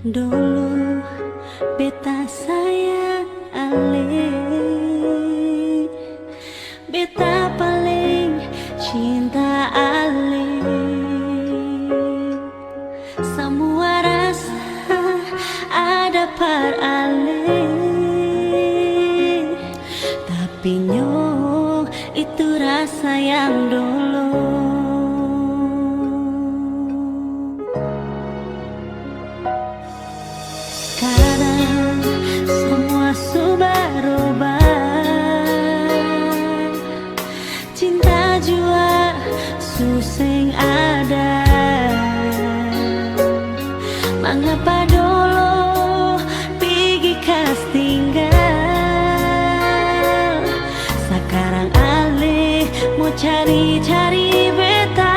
Dulu beta sayang ale, beta paling cinta ale. Semua rasa ada par ale, tapi nyo itu rasa yang dulu. Sekarang semua sudah berubah, cinta jua suseng ada. Mengapa dulu pergi kas tinggal, sekarang alih mau cari-cari beta.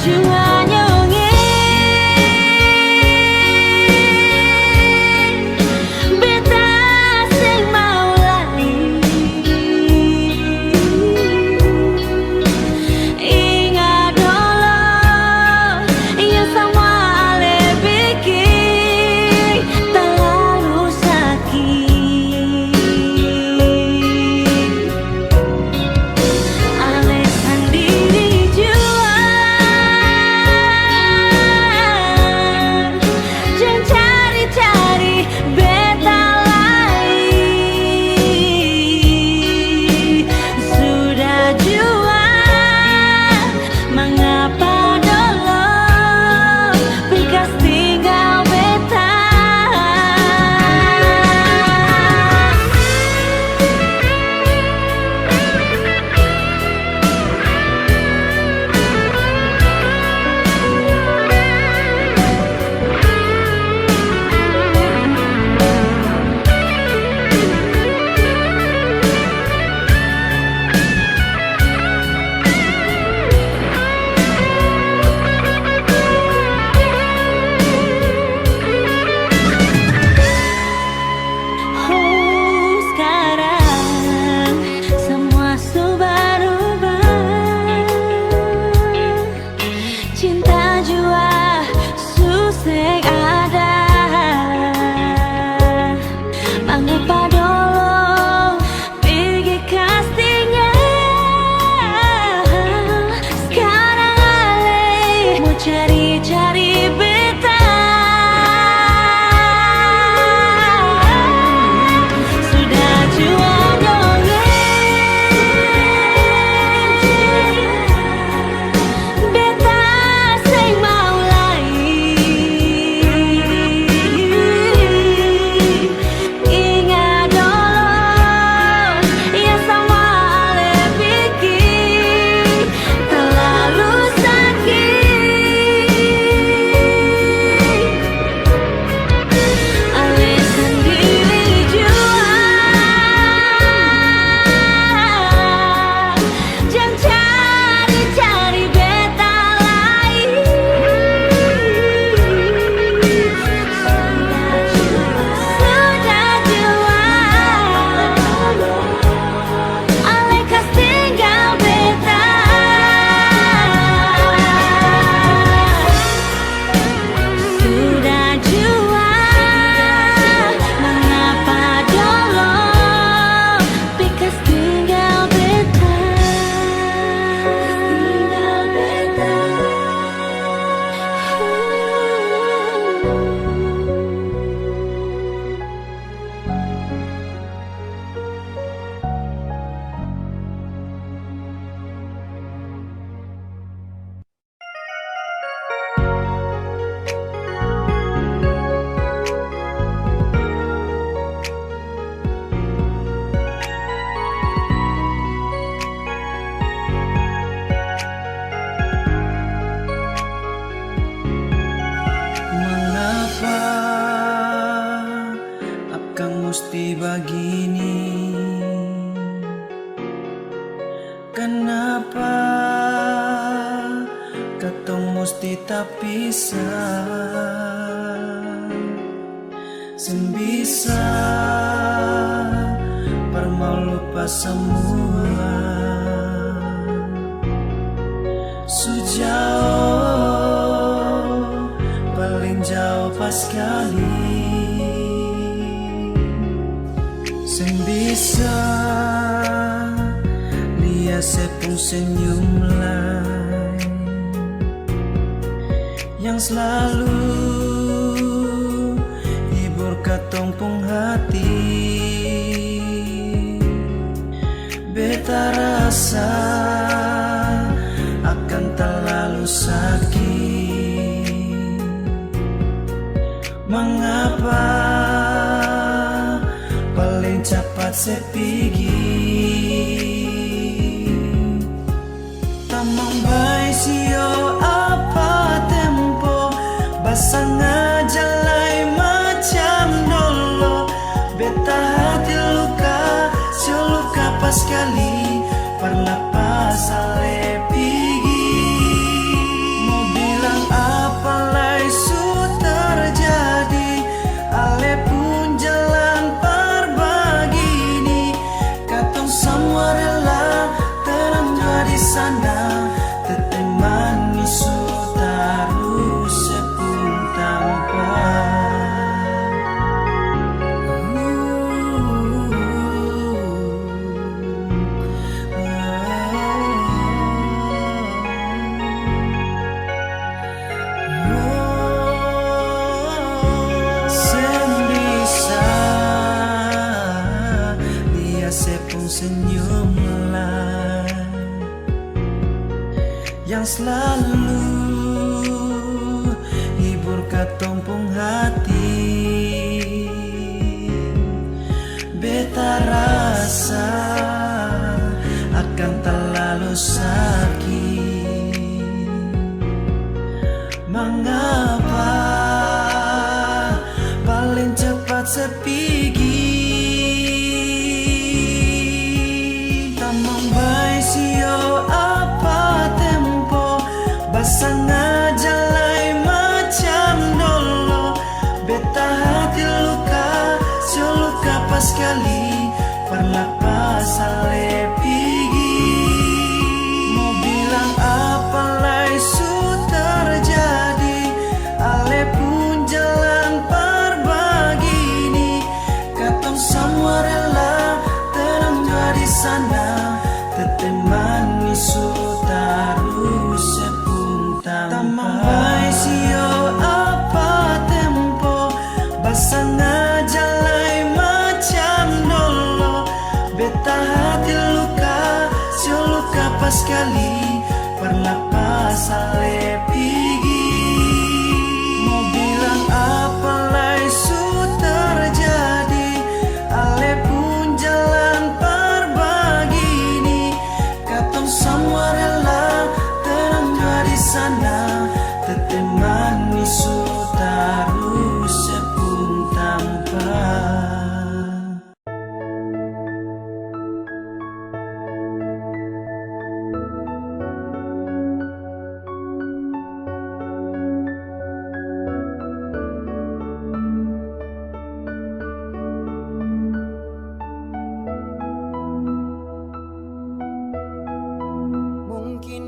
Jua nyongeng beta sing mau lagi. Ingat dulu yang semua ale bikin terlalu sakit. Ale sendiri jua cari-cari beta. Sudah jua nyongeng beta sing mau lagi. Ingat dulu ya semua ale bikin terlalu sakit. Mesti begini, kenapa katong mesti tak pisah? Sembisa permau lupa semua, sejauh paling jauh pas kali sing bisa lihat sepung senyum lain yang selalu hibur ketompong hati. Beta rasa akan terlalu sakit. Mengapa paling cepat sepigi tamang baik sio apa tempo basanga jalai macam dolo. Beta hati luka sio luka pas kali perlepas ale pigi. Mau bilang apa lai su terjadi, ale pun jalan berbagi. Katong semua rela terangga di sana, tetap manis terus sepung tanpa. Sepung senyum lain yang selalu hibur ketompong hati. Beta rasa akan terlalu sakit. Mengapa paling cepat sepigi sio apa tempo basanga jalai macam dolo. Beta hati luka sio luka pas kali perlepas ale pigi. Mau bilang apa lai su terjadi, ale pun jalan berbagi. Katong semua rela terangga di sana, tetap manis terus sepung tanpa. Tamang baik sio apa tempo basanga jalai macam dolo. Beta hati luka sio luka pas kali perlepas ale pigi. Mau bilang apa lai su terjadi, ale pun jalan semua rela terangga di sana, tetap manis terus sepung tanpa.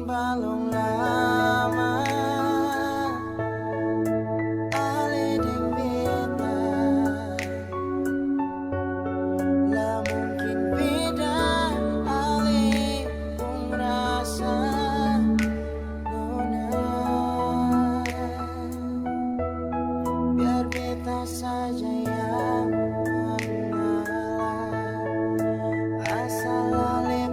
Balong lama ale deng beta lah mungkin beda ale pun rasa nona. Biar beta saja yang mengalah asal ale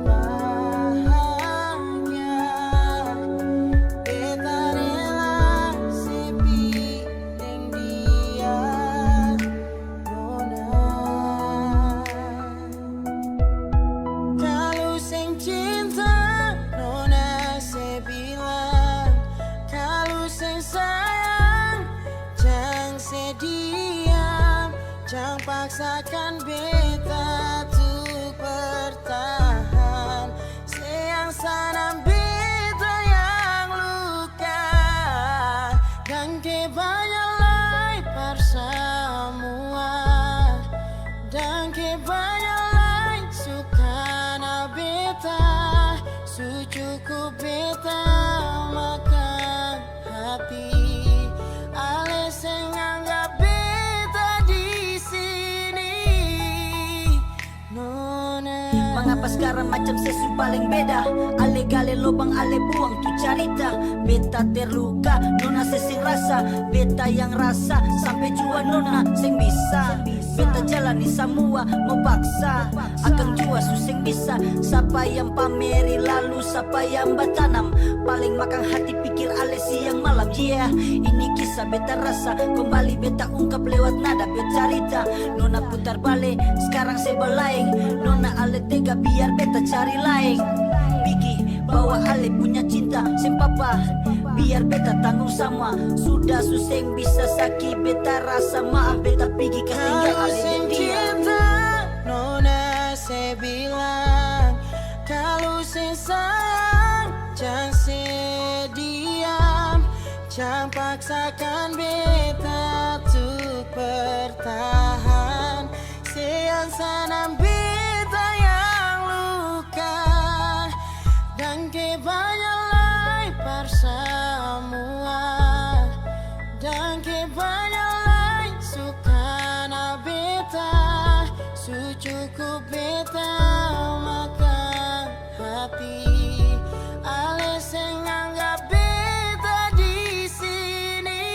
jangan paksakan beta untuk bertahan. Sayang sana beta yang luka dan kebanyakan persemua dan kebanyakan suka na beta sucukup beta. Mengapa sekarang macam sesu paling beda? Ale gale lobang ale buang tu cerita. Beta terluka, nona sesing rasa. Beta yang rasa, sampai jua nona sing bisa. Beta jalani semua, mau paksa. Akan jua suseng bisa. Siapa yang pameri lalu, siapa yang bertanam. Paling makan hati pikir ale siang malam. Yeah, ini kisah beta rasa. Kembali beta ungkap lewat nada bercerita. Nona putar balik, sekarang saya belaing. Nona ale tega biar beta cari lain. Bigi bawa ale punya cinta sempapa, biar beta tanggung sama. Sudah suseng bisa sakit beta rasa. Maaf beta pergi ketinggal ale dan dia. Nona saya bilang, kalau saya sayang jangan sediam. Jangan paksakan beta untuk bertahan. Sayang sana beta yang luka. Dan kebanyakan persemua. Dan kebanyakan suka na beta. Sucukup beta makan hati. Ale sing anggap beta di sini.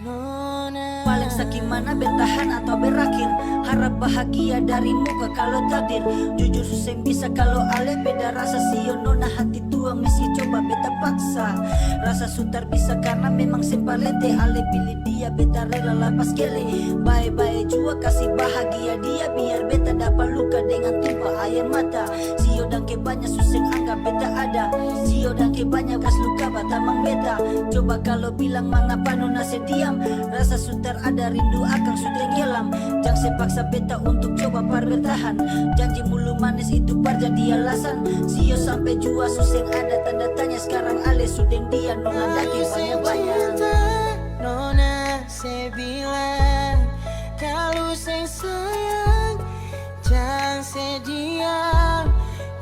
Nona. Paling sakit mana bertahan atau berakhir. Harap bahagia dari muka kalau takdir. Jujur susah bisa kalau ale beda rasa. Sio nona hati tua mesti coba beta paksa. Rasa sutar bisa karena memang sempalete. Ale pilih dia beta rela lapas kele. Bye-bye jua kasih bahagia dia. Biar beta dapat luka dengan tumpah air mata. Sio dan kebanyak susah anggap beta ada. Sio dan kebanyak kas luka batamang beta. Coba kalau bilang mengapa nona sediam. Rasa sutar ada rindu akan sudah ngelam. Jangan sepaksa beta untuk coba bertahan. Janji mulu manis itu jadi alasan. Sio sampai jua suseng ada tanda tanya. Sekarang ale sudeng dia nona daki banyak-banyak. Nona saya bilang, kalau saya sayang jangan sediam.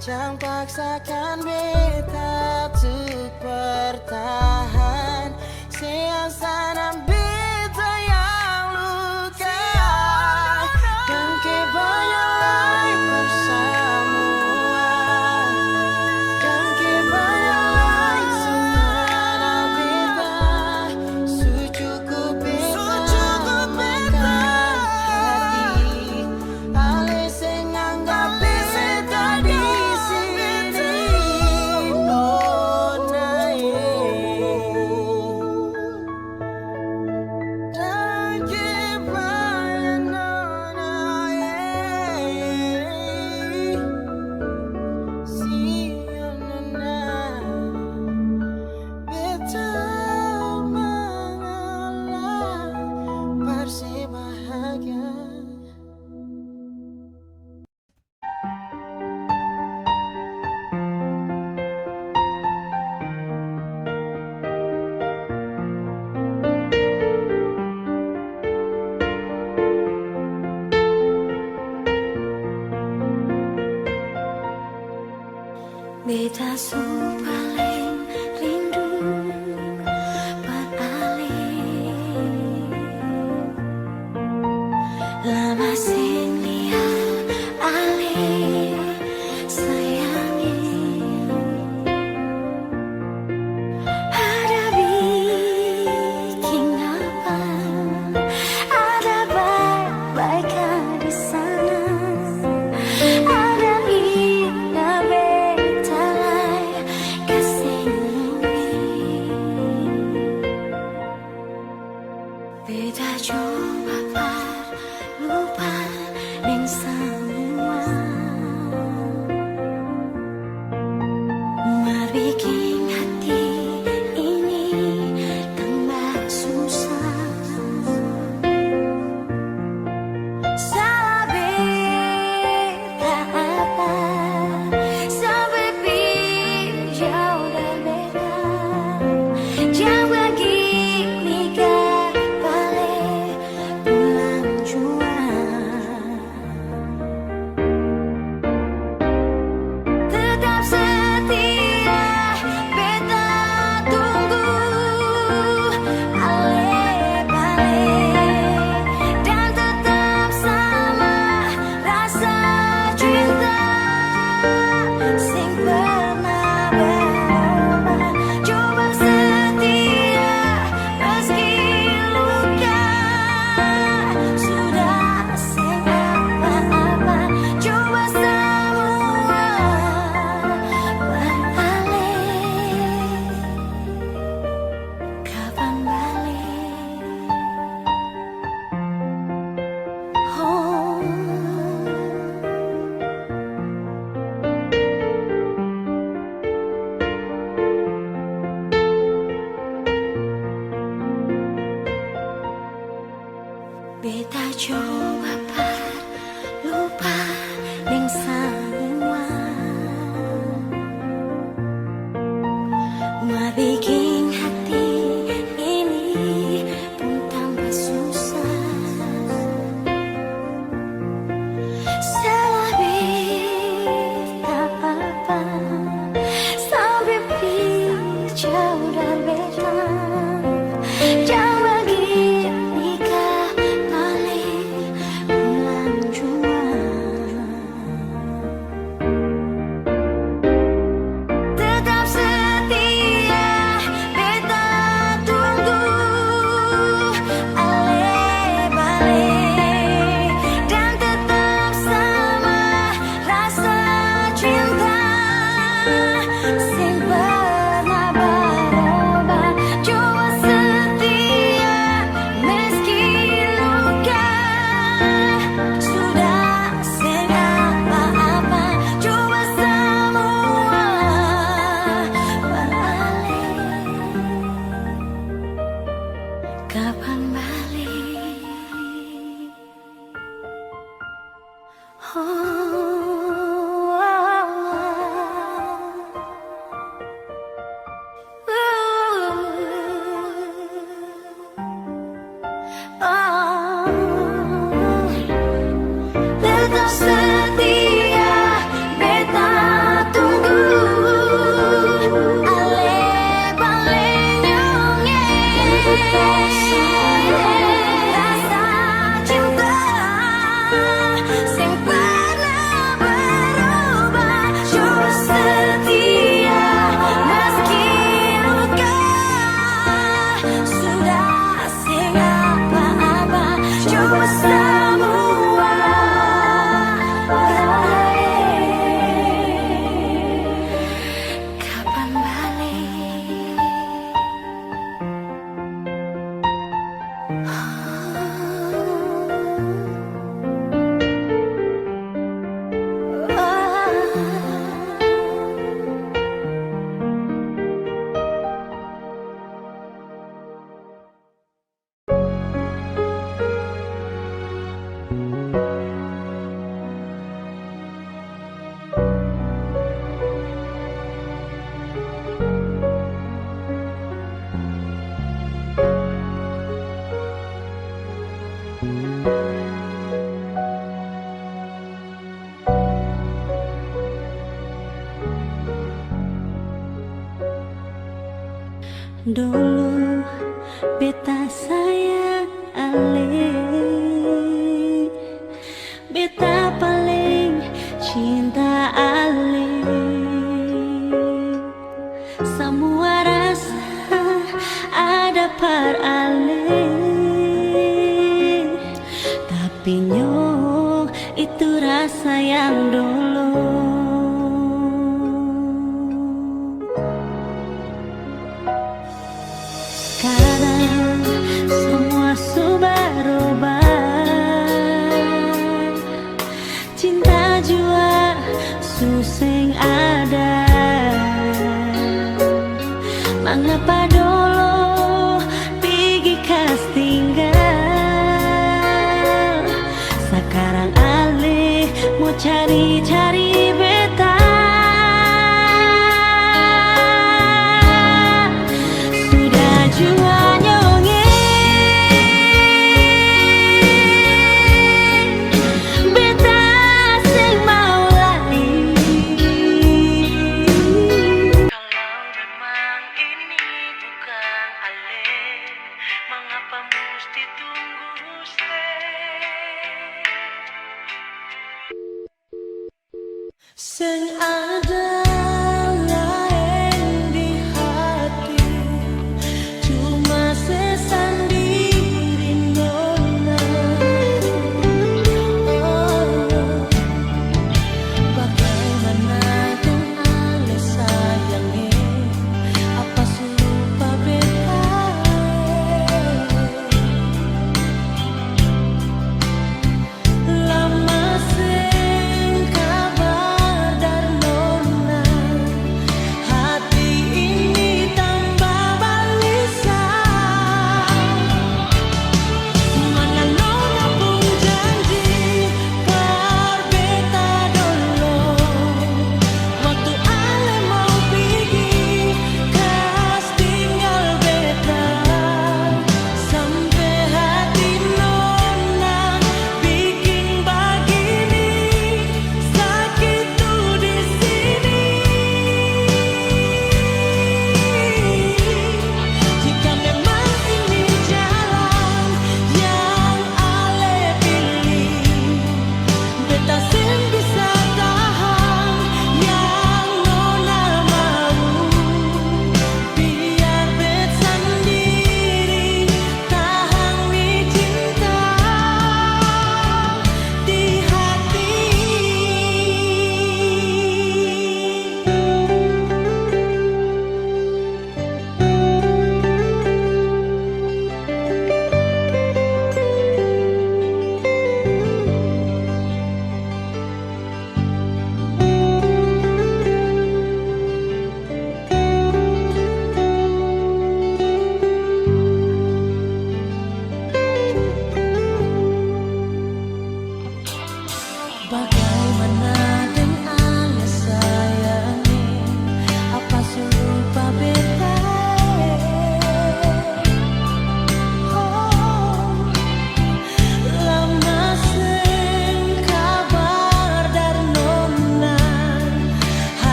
Jangan paksakan beta untuk bertahan. Sayang sana beta yang luka. Dan kebanyakan persemua. Dan kebanyakan suka na beta. Sucukup beta makan hati. Ale sing anggap beta di sini. Nona dan kebanyakan nona Sio nona beta mengalah bersebahagia. Beta su paling rindu beralih. Lama sing lihat alih sayangi. Ada bikin apa? Ada baik-baikan di sana. Ada indah beta semua bikin hati ini pun tambah susah. Selebih tak apa sampai jauh dan beta. Jauh lagi nikah paling bulan jua. Tetap setia beta tunggu ale-bale dan tetap sama rasa cinta sing pernah berubah. Jua setia meski luka sudah sing apa-apa. Jua semua beralih. Kapan balik? Tetap setia beta tunggu ale-bale rasa cinta sing pernah berubah. Jua setia meski luka sudah sing apa-apa. Jua semua beralih. Kapan balik? Dulu beta sayang ale, beta paling cinta ale. Semua rasa ada par ale, tapi nyo itu rasa yang dulu. Sekarang semua sudah berubah. Cinta jua suseng ada. Mengapa dulu pergi kas tinggal? Sekarang alih mau cari-cari beta. Sudah jua nyonge beta sing mau lari. Kalau memang ini bukan ale, mengapa mesti tunggu sing ada lain di hati, cuma sesendiri nona. Bagaimana tuh ale sayangnya, apa lupa beta? Lama sing kabar dar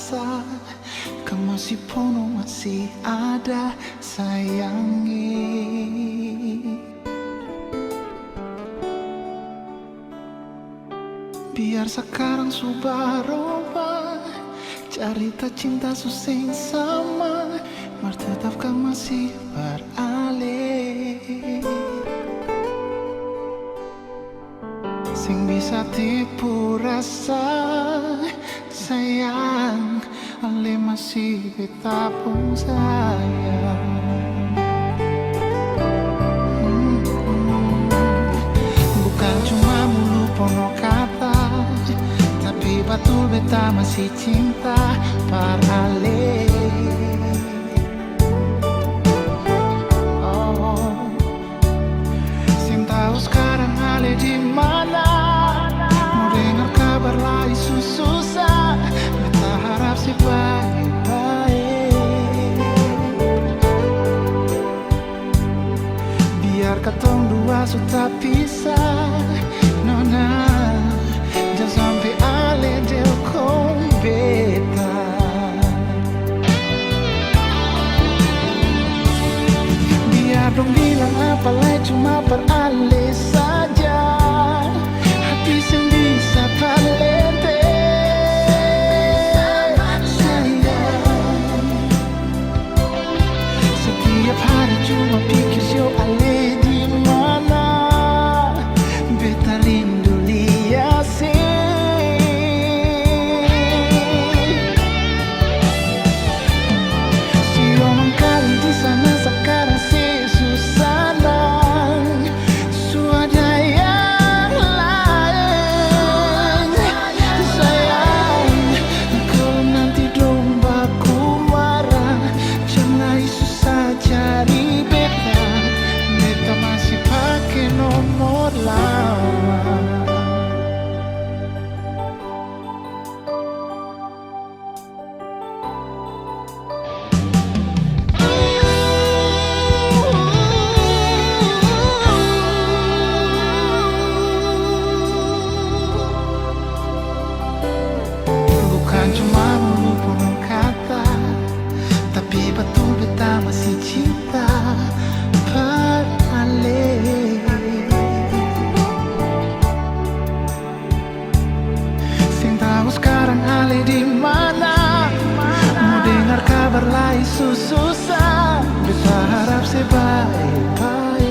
rasa kau masih penuh, masih ada sayangi. Biar sekarang sudah berubah, cerita cinta susing sama, mar tetap kau masih beralih. Sing bisa tipu rasa sayang, ale masih beta pun sayang. Bukan cuma mulu pono kata, tapi betul beta masih cinta par ale. Oh, sing tahu sekarang ale di mana? Kabar lagi susah, beta harap si baik-baik. Biar katong dua sudah pisah, nona, jangan sampai ale delkong beta. Biar dong bilang apa lagi cuma per ale saja, hati sendiri bisa talente sayang. Setiap hari cuma pikir sio ale di mana, beta rindu lihat sih. Sio mengkali di sana sekarang sih susah nang swadaya. Bukan cuma mulu penuh kata, tapi betul beta masih cinta per ale. Sing tahu sekarang ale di mana? Mau dengar kabar lain susah, beta harap sebaik-baik.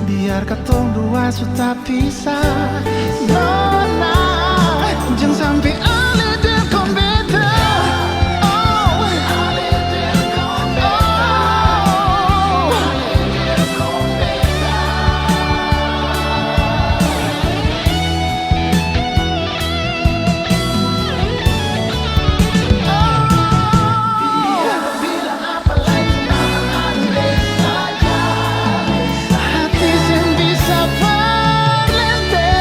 Biar katong dua sudah pisah, nona, jangan sampai ale delkong beta. Hati sing bisa berlente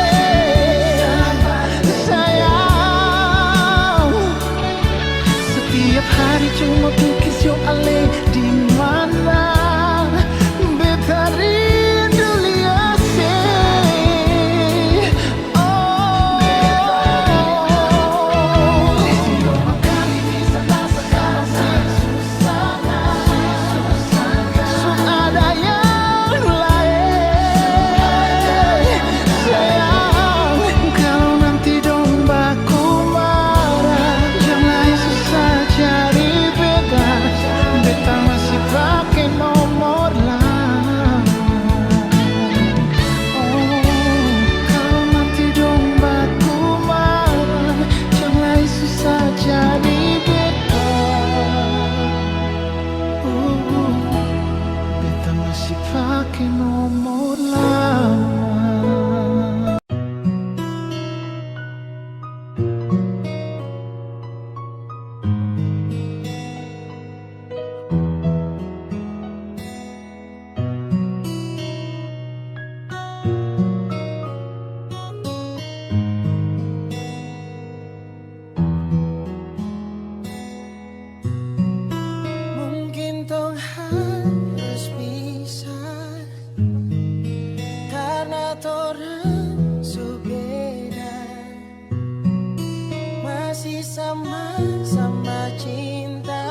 sama-sama cinta,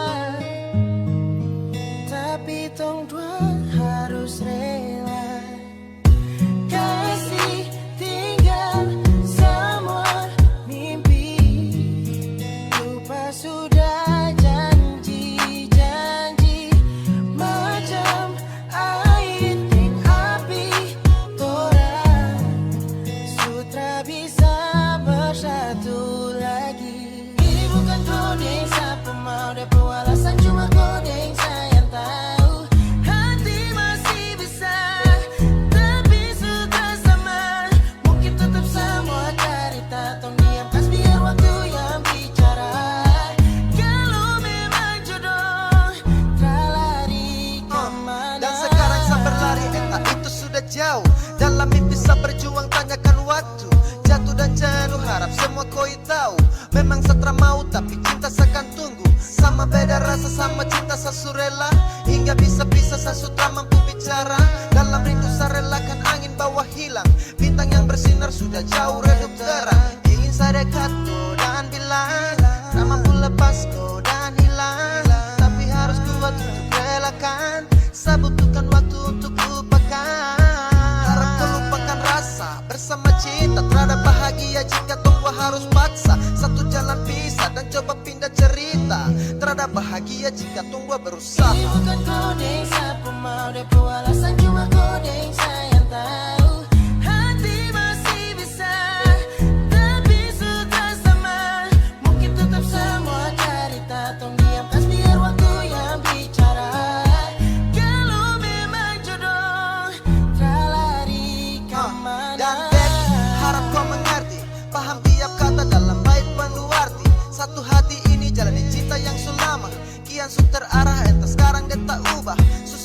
tapi tong dua harus rela. Kasih tinggal semua mimpi, lupa sudah janji-janji, macam air dan api, tora sutra bisa bersatu lagi. Ini bukan kodeng, siapa mau ada alasan, cuma kodeng sayang tahu hati masih bisa, tapi sudah sama. Mungkin tetap semua cerita tong diam, kas biar waktu yang bicara. Kalau memang jodoh terlari kemana. Dan sekarang saya berlari, entah itu sudah jauh. Dalam mimpi saya berjuang, tanyakan waktu. Jatuh dan jenuh, harap semua kau tahu. Memang setra mau, tapi cinta seakan tunggu. Sama beda rasa, sama cinta saya surela. Hingga bisa-bisa saya sutra mampu bicara. Dalam rindu saya relakan angin bawa hilang. Bintang yang bersinar sudah jauh redup terang. Ingin saya dekat kau dan bilang, tak mampu lepas kau dan hilang. Tapi harus kuat untuk relakan. Saya butuhkan waktu untuk lupakan. Harap kau lupakan rasa bersama cinta. Terhadap bahagia jika tunggu harus paksa. Satu jalan pisah dan coba pindah cerita. Terhadap bahagia jika tunggu berusaha. Ini bukan kodeng, siapa mau ada alasan, cuma kodeng sayang tahu hati masih bisa, tapi sudah sama. Mungkin tetap semua cerita tong diam, kas biar waktu yang bicara. Kalau memang jodoh terlari kemana. Dan back, harap kau mengerti, paham tiap kata dalam bait penuh arti. Satu hati ini jalani cinta yang selama. Kian su terarah, entah sekarang dia tak ubah.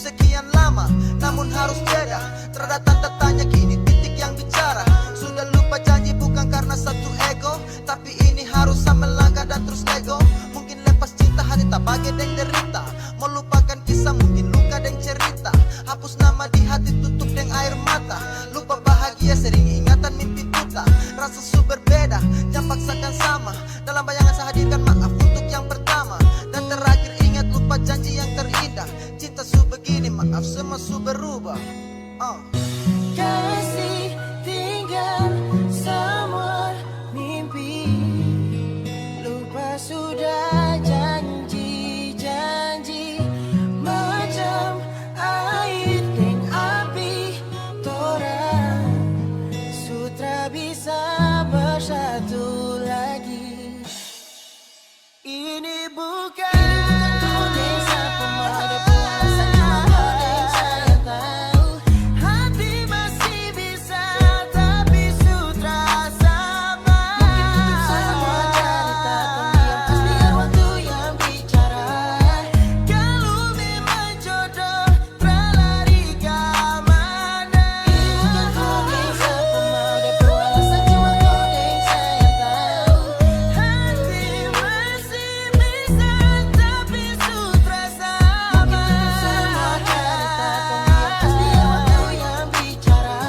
Sekian lama, namun harus jeda. Terhadap tanda tanya, kini titik yang bicara. Sudah lupa janji bukan karena satu ego, tapi ini harus sama melangkah dan terus nego. Mungkin lepas cinta hati tak bagai deng derita. Melupakan kisah mungkin luka deng cerita. Hapus nama di hati tutup deng air mata. Lupa bahagia sering ingatan mimpi buta. Rasa su berbeda, jangan paksakan sama. Dalam bayangan saya hadirkan maaf untuk yang pertama. Dan terakhir ingat lupa janji yang terindah. Cinta su begini, maaf semua su berubah. Kasih tinggal semua mimpi, lupa sudah janji-janji, macam air dan api, tora sutra bisa bersatu lagi. Ini bukan kodeng, siapa mau ada alasan, cuma kodeng sayang tahu hati masih bisa, tapi sutra sama. Mungkin tetap semua cerita tong diam, kas biar waktu yang bicara. Kalau memang jodoh terlari kemana. Ini bukan kodeng, siapa mau ada alasan, cuma kodeng sayang tahu hati masih bisa, tapi sutra sama. Mungkin tetap semua cerita tong diam, kas biar waktu yang bicara.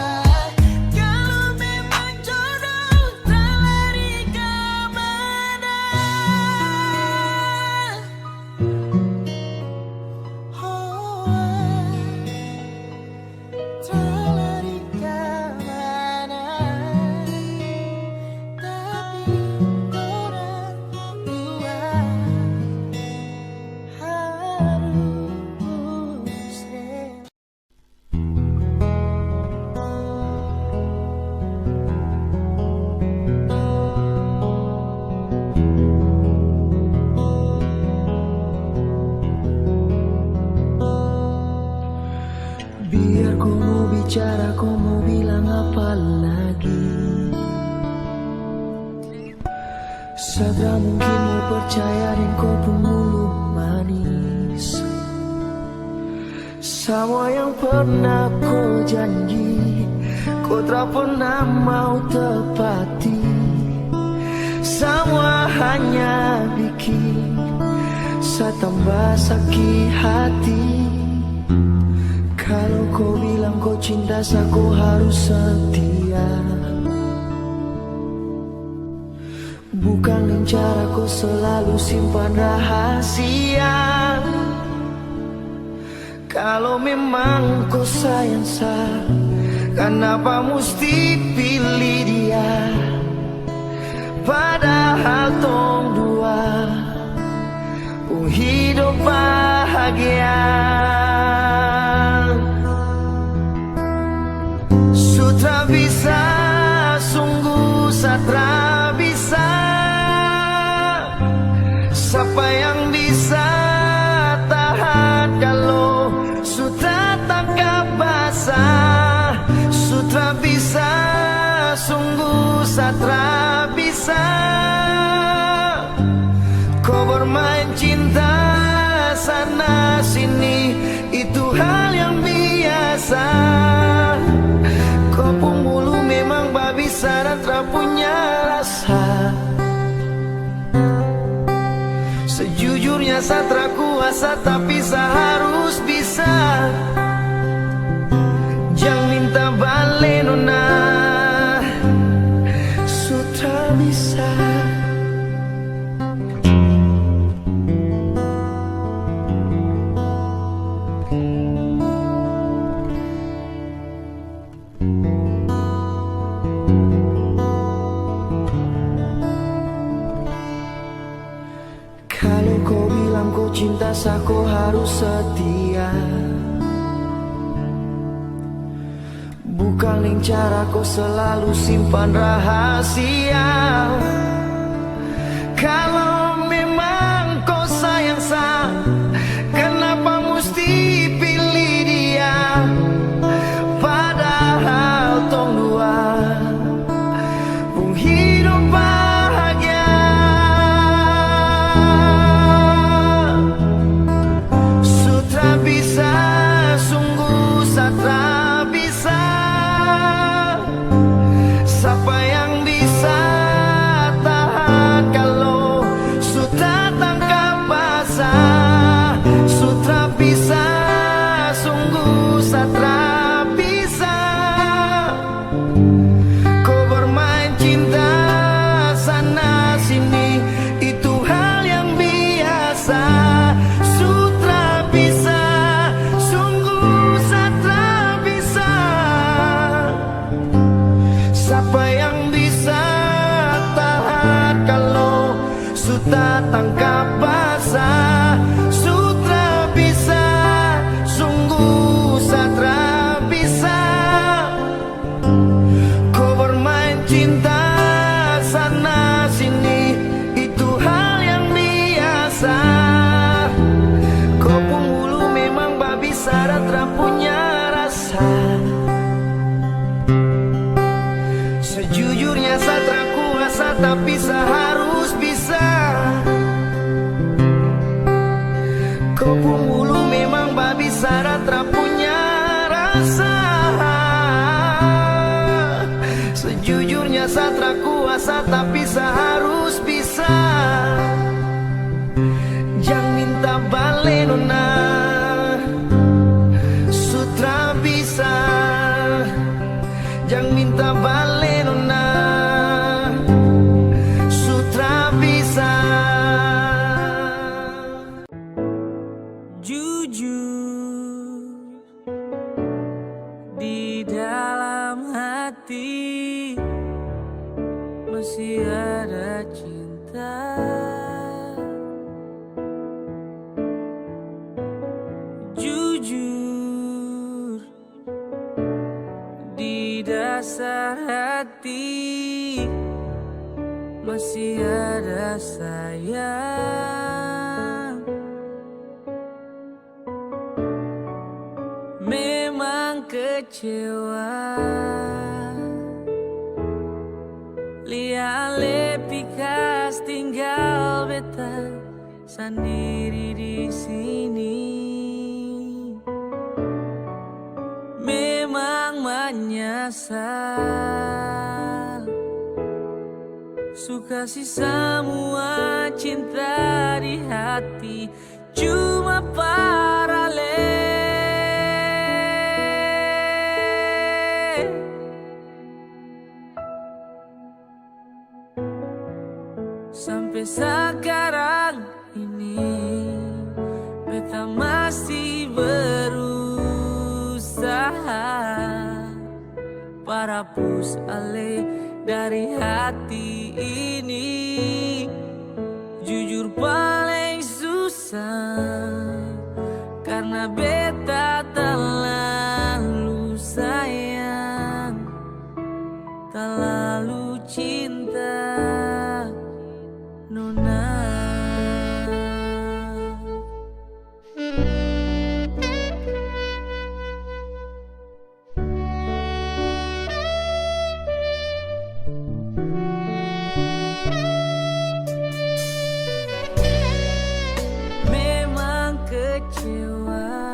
Kalau memang jodoh terlari kemana. Terlari kemana, tapi orang dua harus rela. Biar kau mau bicara, kau mau bilang apa lagi. Sadar mungkin mau percaya dan kau pun mulut manis. Semua yang pernah kau janji, kau tak pernah mau tepati. Semua hanya bikin saya tambah sakit hati. Kalau kau bilang kau cinta saya, kau harus setia. Bukan dengan cara ku selalu simpan rahasia. Kalau memang kau sayang saya, kenapa mesti pilih dia? Padahal tong dua hidup bahagia. Sutra bisa, sungguh satra bisa. Siapa yang bisa tahan kalau sutra tangkap basah? Sutra bisa, sungguh satra bisa. Kau bermain cinta sana sini, itu hal yang biasa. Kau pemulu memang babi sana tak punya rasa. Sejujurnya saya tak kuasa, tapi saya harus bisa. Jangan minta balik nona, sutra bisa. Kalau kau bilang kau cinta saya, kau harus setia. Bukan dengan cara kau selalu simpan rahasia. Kalau memang kau sayang saya, kenapa mesti pilih dia? Padahal tong dua hidup bahagia. Sutra bisa, sungguh satra bisa. Siapa yang bisa tahan kalau sutra tangkap basah? Sutra bisa, sungguh satra bisa. Kau bermain cinta sana sini, itu hal yang biasa. Sutra bisa, sungguh satra bisa. Siapa yang bisa tahan kalau sutra tangkap basah? Sutra bisa, sungguh satra bisa. Kau bermain cinta sana sini, itu hal yang biasa. Kau penghulu memang babi syarat tak punya rasa. Sejujurnya saya tak kuasa, tapi saya harus bisa. Kau penghulu memang babi syarat tak punya rasa. Sejujurnya saya tak kuasa, tapi saya harus bisa. Jangan minta balik nona, sutra bisa. Jangan minta balik nona, sutra bisa. Jujur di dalam hati masih ada cinta. Jujur di dasar hati masih ada sayang. Memang kecewa lihat pikas tinggal beta sendiri di sini. Memang menyesal, suka sih semua cinta di hati cuma paralel. Sampai sekarang ini beta masih berusaha parapus ale dari hati ini. Jujur paling susah karena beta terlalu sayang, terlalu cinta Nona. Memang kecewa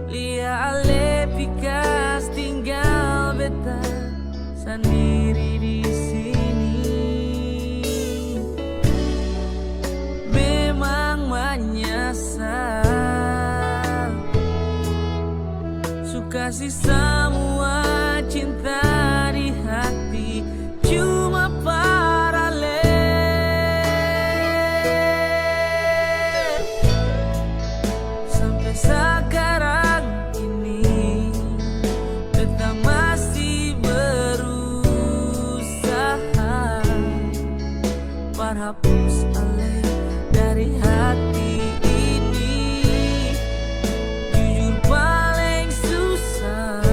lihat ale pikas tinggal beta sendiri di sini. Memang menyesal, suka sih semua cinta di hati cuma paralel. Sampai sekarang ini beta masih berusaha parhapus ale dari hati ini. Jujur paling susah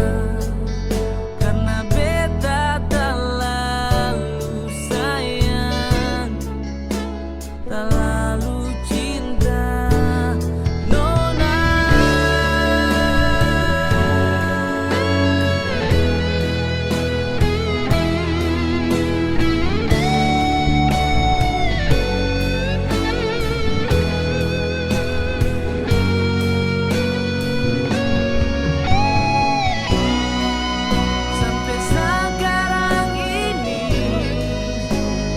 karena beta terlalu sayang, terlalu cinta Nona. Sampai sekarang ini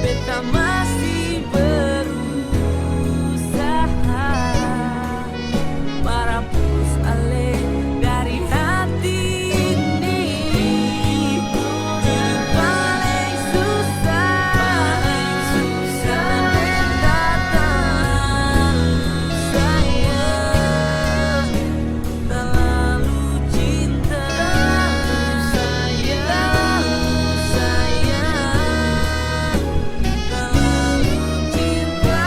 beta masih berusaha parapus ale dari hati ini. Jujur paling susah karena beta terlalu sayang, terlalu cinta sayang, terlalu cinta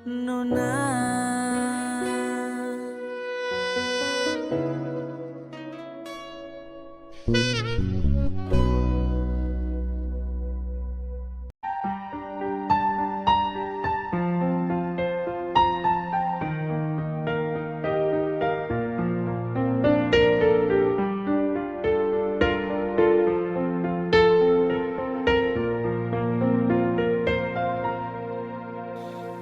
Nona.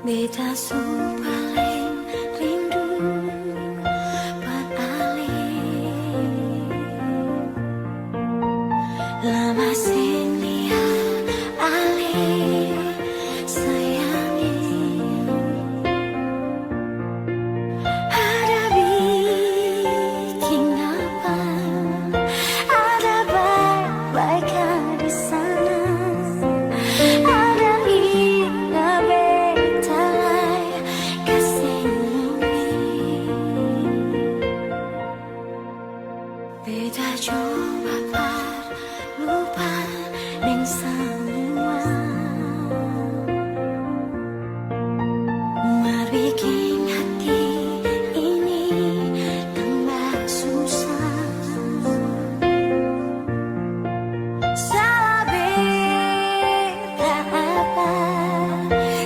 Beta su paling rindu Pat Ale. Lama sen lihat Ale sayangi. Ada bikin apa? Ada baik-baik di sana. Ada indah beta lai kasih beta coba par lupa dengan semua. Mar bikin hati ini tambah susah. Salah beta apa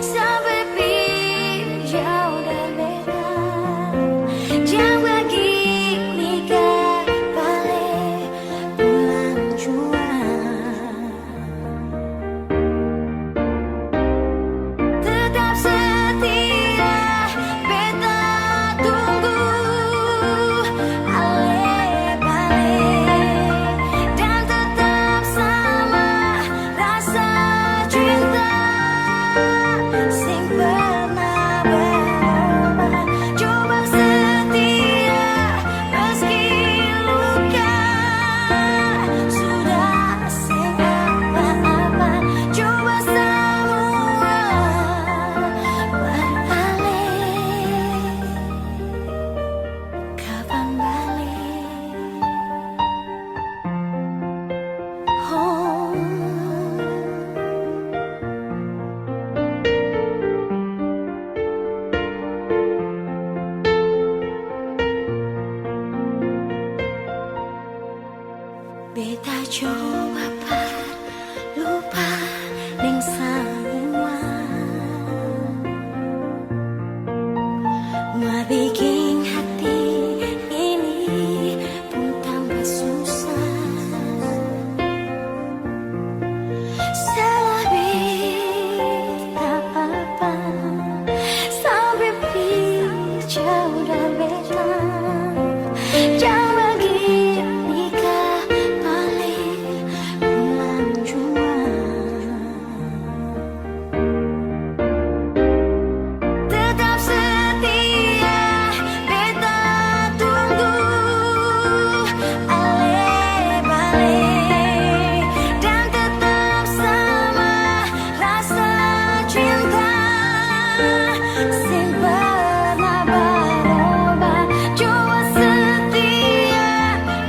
sampai jauh dari beta. Jangan begini kembali pulang jua. Beta coba lupa ning semua bikin hati ini pun tambah susah. Selebih apa sampai jauh dari beta. Jangan bagi nikah paling bulan jua. Tetap setia beta tunggu ale balik dan tetap sama rasa cinta sing pernah berubah. Coba setia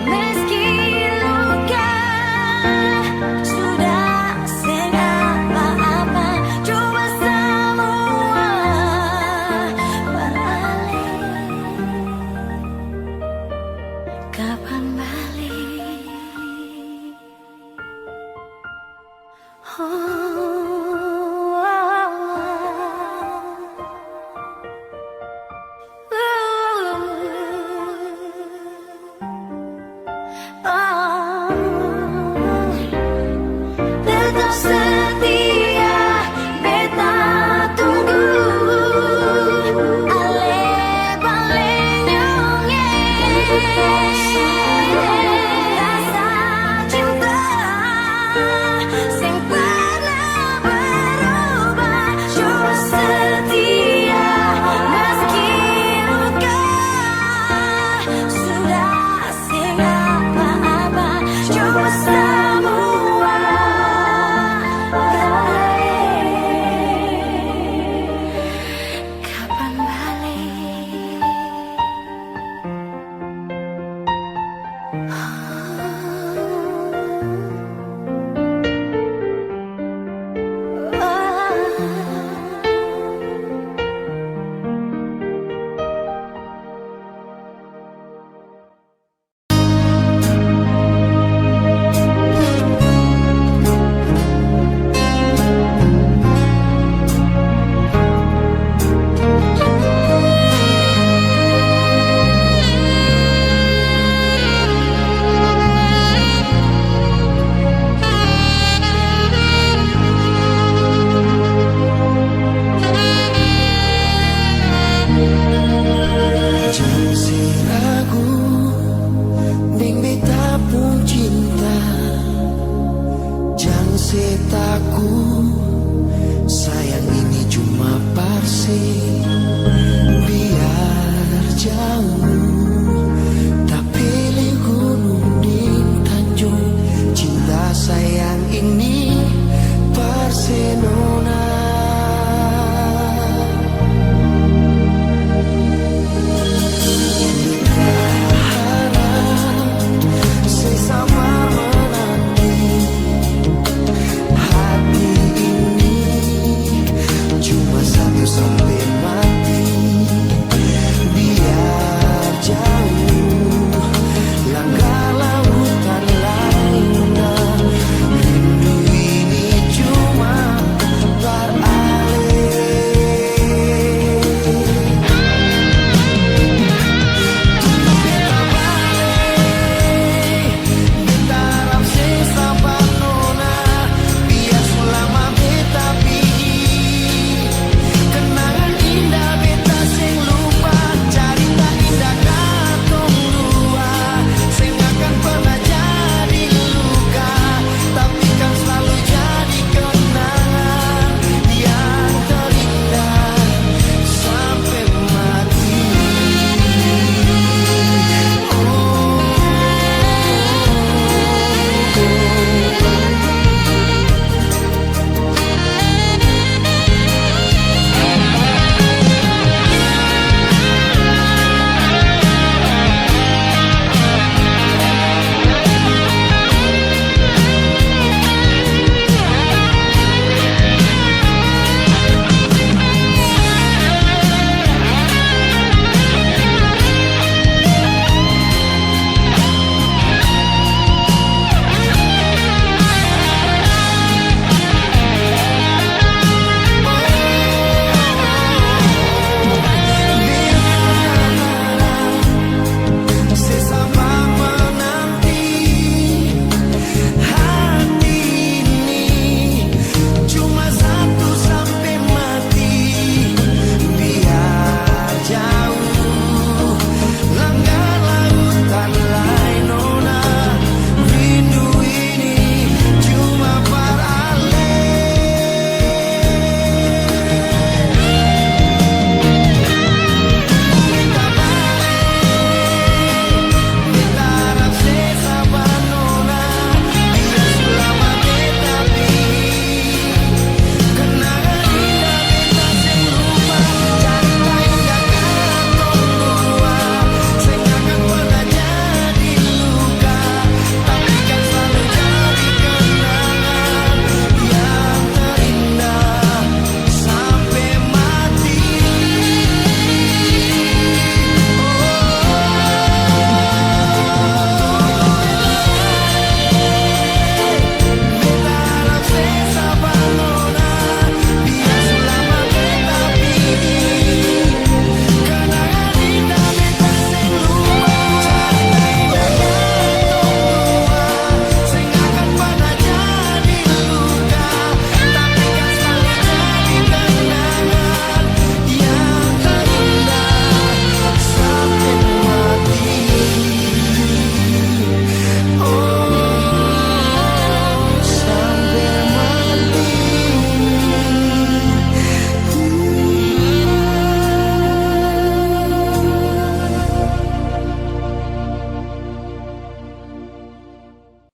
meski luka sudah sing apa-apa. Coba semua beralih. Kapan balik? Oh,